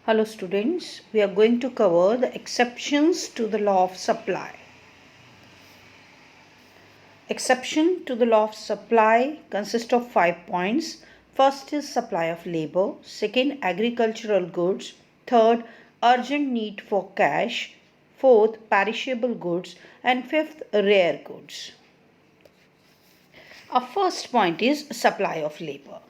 Hello students, we are going to cover the exceptions to the law of supply. Exception to the law of supply consists of 5 points. First is supply of labor, second agricultural goods, third urgent need for cash, fourth perishable goods, and fifth rare goods. Our first point is supply of labor.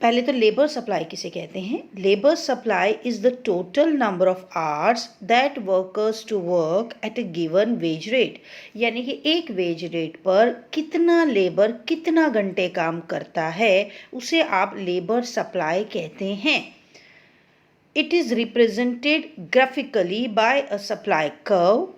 पहले तो labour supply किसे कहते हैं? Labour supply is the total number of hours that workers to work at a given wage rate, यानी कि एक wage rate पर कितना लेबर कितना घंटे काम करता है उसे आप लेबर सप्लाई कहते हैं. It is represented graphically by a supply curve.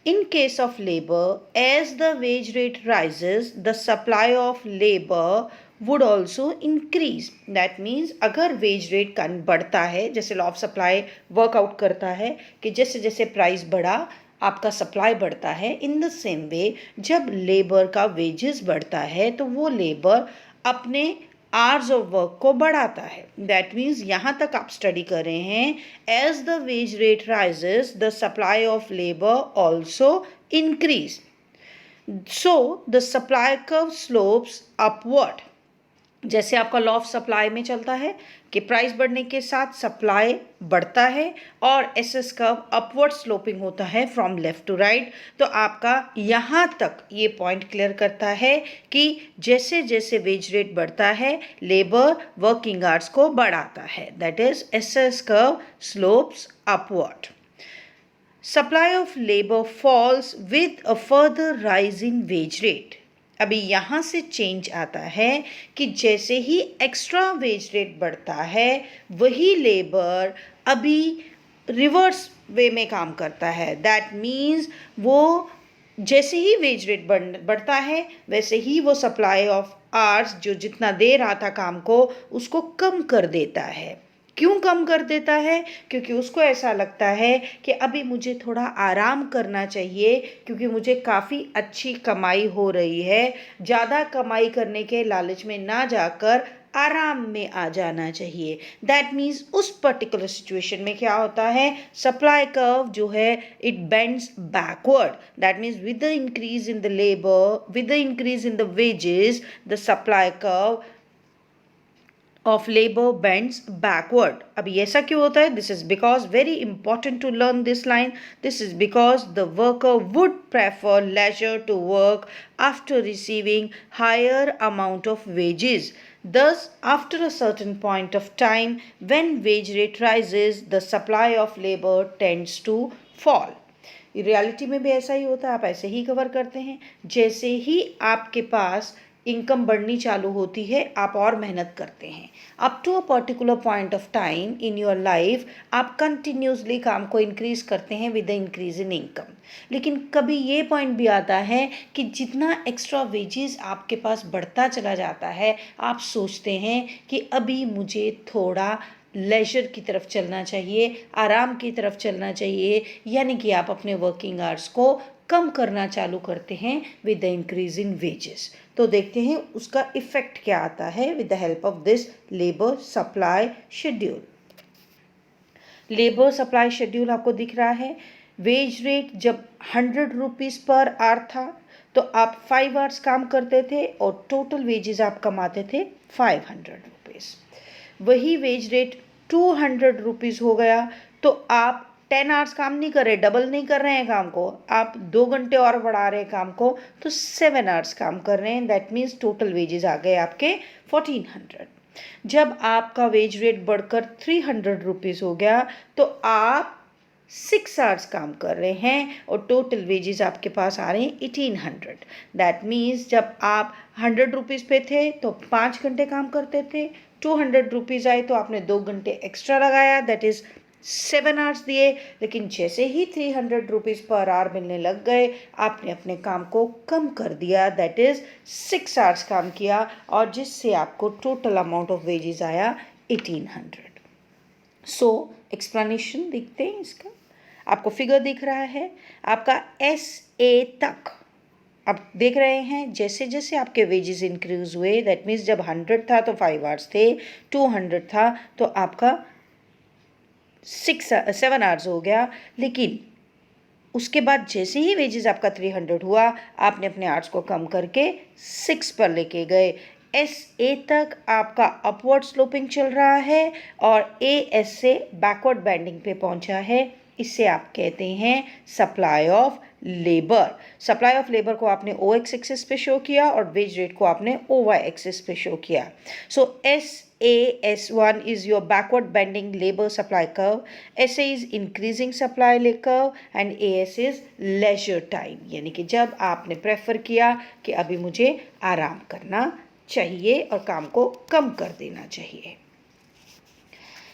In case of labor, as the wage rate rises, the supply of labor would also increase. That means अगर wage rate बढ़ता है, जैसे law of supply वर्कआउट करता है कि जैसे जैसे price बढ़ा आपका सप्लाई बढ़ता है, इन द सेम वे जब लेबर का वेजेस बढ़ता है तो वो लेबर अपने आवर्स ऑफ वर्क को बढ़ाता है. दैट मीन्स यहाँ तक आप स्टडी कर रहे हैं, as the wage rate rises the supply of labour also increase. So the supply curve slopes upward. जैसे आपका लॉ ऑफ सप्लाई में चलता है कि प्राइस बढ़ने के साथ सप्लाई बढ़ता है और एसएस कर्व अपवर्ड स्लोपिंग होता है फ्रॉम लेफ्ट टू राइट. तो आपका यहाँ तक ये पॉइंट क्लियर करता है कि जैसे जैसे वेज रेट बढ़ता है लेबर वर्किंग आवर्स को बढ़ाता है. That is SS curve slopes upward. Supply of labour falls with a further rise in wage rate. अभी यहाँ से चेंज आता है कि जैसे ही एक्स्ट्रा वेज रेट बढ़ता है वही लेबर अभी रिवर्स वे में काम करता है. दैट मीन्स वो जैसे ही वेज रेट बढ़ता है वैसे ही वो सप्लाई ऑफ आवर्स जो जितना दे रहा था काम को उसको कम कर देता है. क्यों कम कर देता है? क्योंकि उसको ऐसा लगता है कि अभी मुझे थोड़ा आराम करना चाहिए क्योंकि मुझे काफ़ी अच्छी कमाई हो रही है. ज़्यादा कमाई करने के लालच में ना जाकर आराम में आ जाना चाहिए. दैट मीन्स उस पर्टिकुलर सिचुएशन में क्या होता है, सप्लाई कर्व जो है it bends backward. That means with the increase in the labour, with the increase in the wages, the supply curve of labor bends backward. अभी ऐसा क्यों होता है? This is because very important to learn this line. This is because the worker would prefer leisure to work after receiving higher amount of wages. Thus, after a certain point of time, when wage rate rises, the supply of labor tends to fall. Reality में भी ऐसा ही होता है. आप ऐसे ही cover करते हैं. जैसे ही आपके पास इनकम बढ़नी चालू होती है आप और मेहनत करते हैं. Up to a particular point of time in your life आप कंटिन्यूसली काम को इंक्रीज करते हैं with the increase in income. लेकिन कभी ये पॉइंट भी आता है कि जितना एक्स्ट्रा वेजेस आपके पास बढ़ता चला जाता है आप सोचते हैं कि अभी मुझे थोड़ा लेजर की तरफ चलना चाहिए, आराम की तरफ चलना चाहिए, यानी कि आप अपने वर्किंग आवर्स को कम करना चालू करते हैं with the increase in wages. तो देखते हैं उसका इफेक्ट क्या आता है with the help of this labour supply schedule. Labour supply schedule आपको दिख रहा है. वेज रेट जब 100 रुपीज़ पर आवर था तो आप 5 आवर्स काम करते थे और टोटल वेजेस आप कमाते थे 500 रुपीज़. वही वेज रेट 200 रुपीज़ हो गया तो आप 10 आवर्स काम नहीं कर रहे, डबल नहीं कर रहे हैं काम को, आप 2 घंटे और बढ़ा रहे हैं काम को तो 7 आवर्स काम कर रहे हैं. दैट मीन्स टोटल वेजेस आ गए आपके 1400. जब आपका वेज रेट बढ़कर 300 रुपीज़ हो गया तो आप 6 आवर्स काम कर रहे हैं और टोटल वेजेस आपके पास आ रहे हैं 1800. दैट मीन्स जब आप 100 रुपीज़ पे थे तो 5 घंटे काम करते थे. 200 रुपीज़ आए तो आपने 2 घंटे एक्स्ट्रा लगाया, दैट इज़ 7 आवर्स दिए. लेकिन जैसे ही 300 रुपीज़ पर आवर मिलने लग गए आपने अपने काम को कम कर दिया, दैट इज़ 6 आवर्स काम किया और जिससे आपको टोटल अमाउंट ऑफ वेजेस आया 1800. सो एक्सप्लेनेशन देखते हैं इसका. आपको फिगर दिख रहा है आपका SA तक. आप देख रहे हैं जैसे जैसे आपके वेजेस इंक्रीज हुए, दैट मीन्स जब 100 था तो 5 आवर्स थे, 200 था तो आपका 7 आवर्स हो गया, लेकिन उसके बाद जैसे ही वेजेस आपका 300 हुआ, आपने अपने आवर्स को कम करके 6 पर लेके गए। एस ए तक आपका अपवर्ड स्लोपिंग चल रहा है और ए एस से बैकवर्ड बैंडिंग पे पहुंचा है। इसे आप कहते हैं supply of labour. Supply of labour को आपने ओ एक्स एक्सिस पे शो किया और वेज रेट को आपने ओ वाई एक्सिस पे शो किया। सो SAS1 is your backward bending labor supply curve, SA is increasing supply curve and AS is leisure time, यानी कि जब आपने प्रेफर किया कि अभी मुझे आराम करना चाहिए और काम को कम कर देना चाहिए।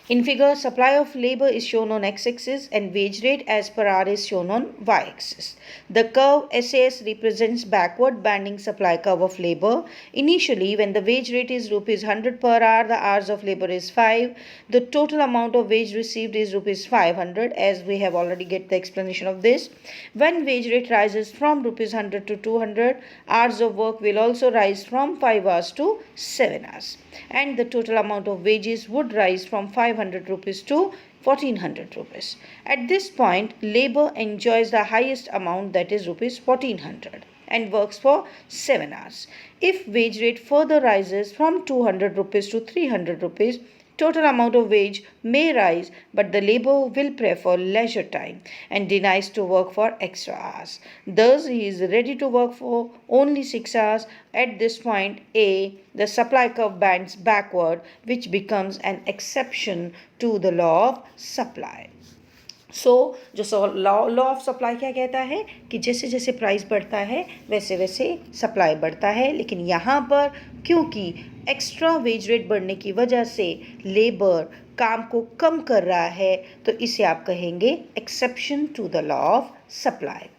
In figure, supply of labor is shown on x-axis and wage rate as per R is shown on y-axis. The curve SAS represents backward banding supply curve of labor. Initially, when the wage rate is rupees 100 per hour, the hours of labor is 5. The total amount of wage received is rupees 500, as we have already get the explanation of this. When wage rate rises from rupees 100 to 200, hours of work will also rise from 5 hours to 7 hours. And the total amount of wages would rise from 500 rupees to 1400 rupees. At this point, labor enjoys the highest amount, that is rupees 1400, and works for 7 hours. If wage rate further rises from 200 rupees to 300 rupees, total amount of wage may rise, but the labor will prefer leisure time and denies to work for extra hours. Thus, he is ready to work for only 6 hours. At this point, the supply curve bends backward, which becomes an exception to the law of supply. जो law of supply क्या कहता है कि जैसे जैसे price बढ़ता है वैसे वैसे सप्लाई बढ़ता है, लेकिन यहाँ पर क्योंकि एक्स्ट्रा वेज रेट बढ़ने की वजह से लेबर काम को कम कर रहा है, तो इसे आप कहेंगे exception to the law of supply.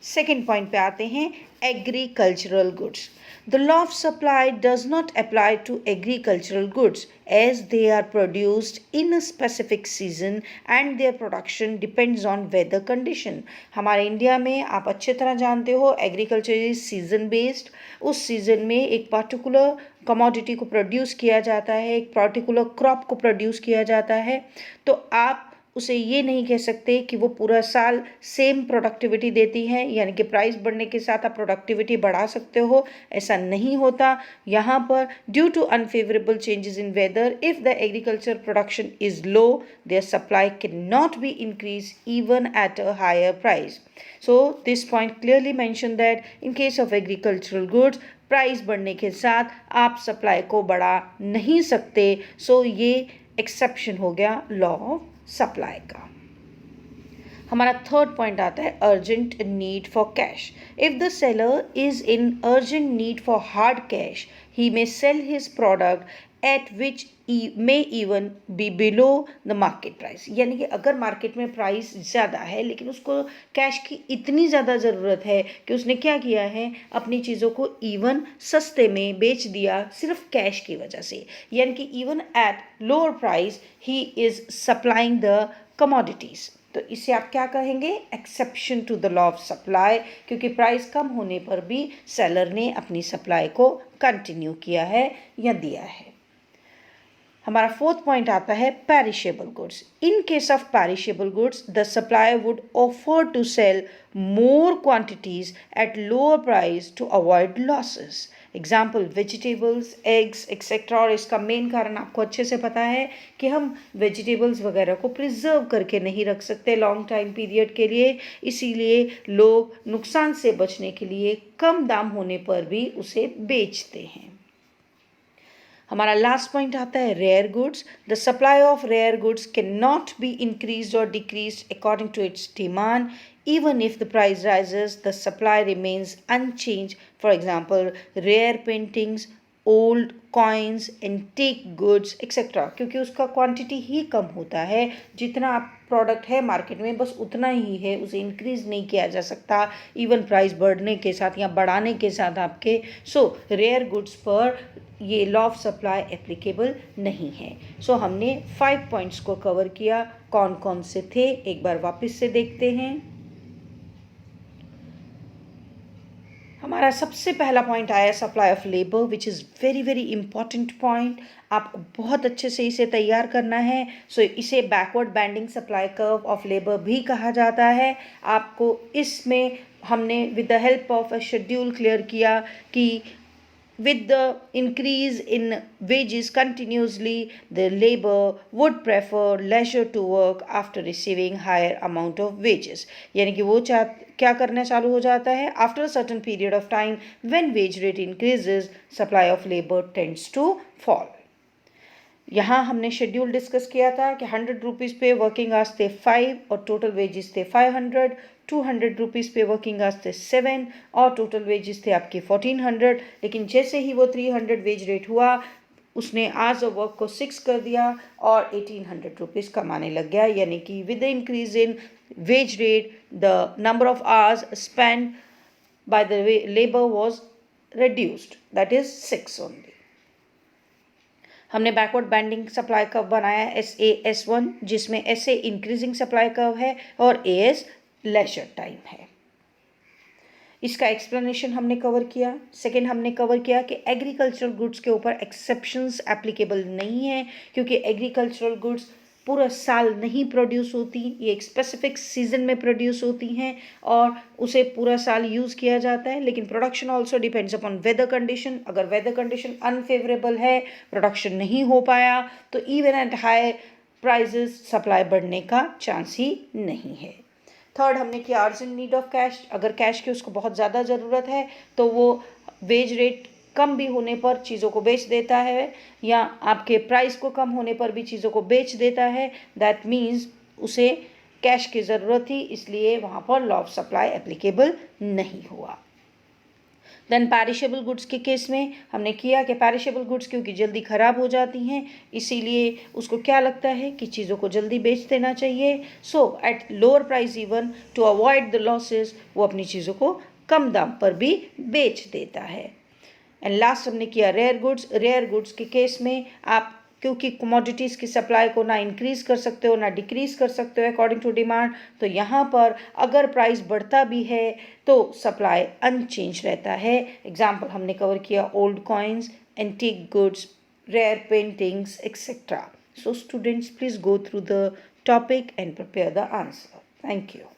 Second point पे आते हैं, agricultural goods. The law of supply does not apply to agricultural goods as they are produced in a specific season and their production depends on weather condition. हमारे India में आप अच्छे तरह जानते हो एग्रीकल्चर इज सीजन बेस्ड। उस season में एक पर्टिकुलर कमोडिटी को प्रोड्यूस किया जाता है, एक पर्टिकुलर क्रॉप को प्रोड्यूस किया जाता है, तो आप उसे ये नहीं कह सकते कि वो पूरा साल सेम प्रोडक्टिविटी देती है, यानी कि प्राइस बढ़ने के साथ आप प्रोडक्टिविटी बढ़ा सकते हो, ऐसा नहीं होता। यहाँ पर due to unfavourable changes in weather, if the agriculture production is low, their supply can not be increase even at a higher price. So this point clearly mention that in case of agricultural goods price बढ़ने के साथ आप supply को बढ़ा नहीं सकते। सो ये exception हो गया लॉ ऑफ सप्लाई का। हमारा थर्ड पॉइंट आता है urgent need for cash. If the seller is in urgent need for hard cash, he may sell his product at which may even be below the market price. यानी कि अगर market में price ज़्यादा है लेकिन उसको कैश की इतनी ज़्यादा ज़रूरत है कि उसने क्या किया है, अपनी चीज़ों को इवन सस्ते में बेच दिया सिर्फ कैश की वजह से, यानी कि even at lower price he is supplying the commodities. तो इसे आप क्या कहेंगे, exception to the law of supply, क्योंकि प्राइस कम होने पर भी सेलर ने अपनी सप्लाई को कंटिन्यू किया है या दिया है। हमारा फोर्थ पॉइंट आता है perishable goods. In case of perishable goods, the supplier would offer to sell more quantities at lower price to avoid losses. Example vegetables, eggs etcetera. और इसका मेन कारण आपको अच्छे से पता है कि हम वेजिटेबल्स वगैरह को प्रिजर्व करके नहीं रख सकते लॉन्ग टाइम पीरियड के लिए, इसीलिए लोग नुकसान से बचने के लिए कम दाम होने पर भी उसे बेचते हैं। हमारा लास्ट पॉइंट आता है rare goods. The supply of rare goods can not be increase और decrease according to its demand. Even if the price rises, the supply remains unchanged. For example, rare paintings, old coins, antique goods, etc. क्योंकि उसका quantity ही कम होता है, जितना आप product है market में बस उतना ही है, उसे इंक्रीज नहीं किया जा सकता इवन प्राइस बढ़ने के साथ या बढ़ाने के साथ आपके। सो रेयर गुड्स पर ये लॉ ऑफ सप्लाई एप्लीकेबल नहीं है। सो हमने 5 पॉइंट्स को कवर किया। कौन कौन से थे एक बार वापस से देखते हैं। हमारा हमारा सबसे पहला पॉइंट आया supply of labour, which is very very important point. आपको बहुत अच्छे से इसे तैयार करना है। सो इसे backward bending supply curve of labour भी कहा जाता है। आपको इसमें हमने with the help of a schedule clear किया कि with the increase in wages continuously, the labor would prefer leisure to work after receiving higher amount of wages। यानी कि वो क्या करना चालू हो जाता है, after a certain period of time when wage rate increases, supply of labor tends to fall। यहाँ हमने शेड्यूल डिस्कस किया था कि 100 रुपीज़ पे वर्किंग आवर्स थे 5 और टोटल वेजेस थे 500, 200 रुपीज़ पे वर्किंग आवर्स थे 7 और टोटल वेजेस थे आपके 1400। लेकिन जैसे ही वो 300 वेज रेट हुआ, उसने आवर्स ऑफ वर्क को 6 कर दिया और 1800 रुपीज़ कमाने लग गया। यानी कि with the increase in wage rate the number of hours spend by the labour was reduced, that is 6 only। हमने बैकवर्ड बैंडिंग सप्लाई कर्व बनाया SAS1, जिसमें SA इंक्रीजिंग सप्लाई कर्व है और AS लेजर टाइम है। इसका explanation हमने cover किया। Second हमने कवर किया कि एग्रीकल्चरल गुड्स के ऊपर एक्सेप्शंस एप्लीकेबल नहीं है, क्योंकि एग्रीकल्चरल गुड्स पूरा साल नहीं प्रोड्यूस होती, ये एक स्पेसिफिक सीजन में प्रोड्यूस होती हैं और उसे पूरा साल यूज़ किया जाता है। लेकिन production also depends upon weather condition. अगर वेदर कंडीशन अनफेवरेबल है, प्रोडक्शन नहीं हो पाया, तो even at high prices supply बढ़ने का चांस ही नहीं है। थर्ड हमने किया अर्जेंट नीड ऑफ कैश। अगर कैश की उसको बहुत ज़्यादा ज़रूरत है तो वो वेज रेट कम भी होने पर चीज़ों को बेच देता है, या आपके प्राइस को कम होने पर भी चीज़ों को बेच देता है। दैट मीन्स उसे कैश की ज़रूरत थी, इसलिए वहाँ पर लॉ ऑफ सप्लाई एप्लीकेबल नहीं हुआ। देन पैरिशेबल गुड्स के केस में हमने किया कि पैरिशेबल गुड्स क्योंकि जल्दी ख़राब हो जाती हैं, इसीलिए उसको क्या लगता है कि चीज़ों को जल्दी बेच देना चाहिए। So at lower price even to avoid the losses, वो अपनी चीज़ों को कम दाम पर भी बेच देता है। एंड लास्ट हमने किया रेयर गुड्स। रेयर गुड्स के केस में आप क्योंकि कमोडिटीज़ की सप्लाई को ना इंक्रीज़ कर सकते हो ना डिक्रीज़ कर सकते हो अकॉर्डिंग टू डिमांड, तो यहाँ पर अगर प्राइस बढ़ता भी है तो सप्लाई अनचेंज रहता है। एग्जाम्पल हमने कवर किया old coins, antique goods, rare paintings etcetera. So students please go through the topic and prepare the answer. Thank you.